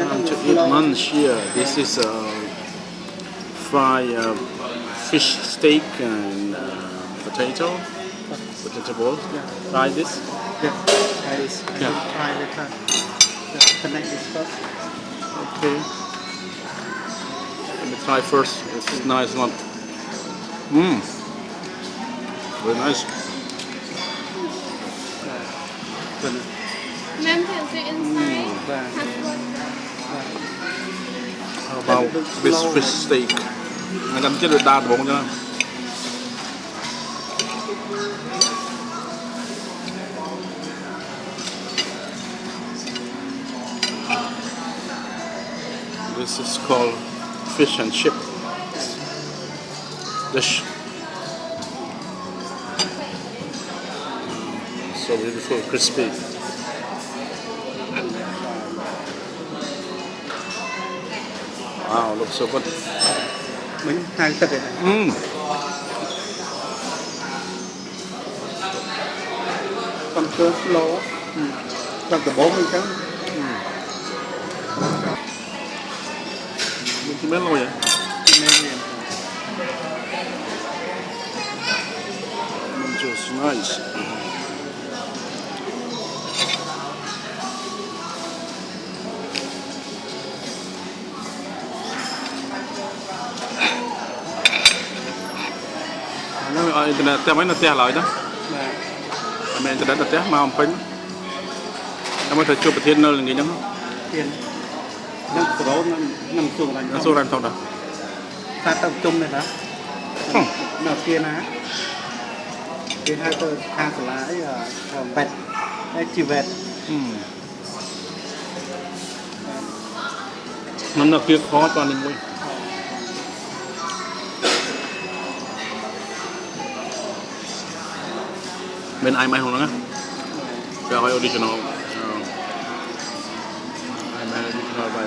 Time to eat lunch here. This is fried fish steak and potato bowl. Try this. Yeah, try this. Yeah. Try the connect this first. Okay. Let me try first. It's nice one. Very nice. Vâng. Ma'am, can see inside? Vâng. Has one. How about this fish steak? Anh gắn chết được đa bụng cho nó. This is called fish and chip dish. So beautiful, crispy. Wow, looks so good. Mình hai cái này. Con cơ lỗ. Con cái 40 trắng. Mình chỉ biết lâu vậy. Just nice. Nó internet tem mấy là te lại đó. Mẹ internet là te mà không pin. Em mới thấy chụp ở thiên nơi là gì nhá. Thiên. Nó pro nó xuống lại. Nó số ra không đâu. Ta tập trung này đó. Nó kia ná. Cái hai tôi tha lái vẹt. Cái chi vẹt. Nó là kia khó toàn đi mua. Bên ai mai không đó cái original. I made original by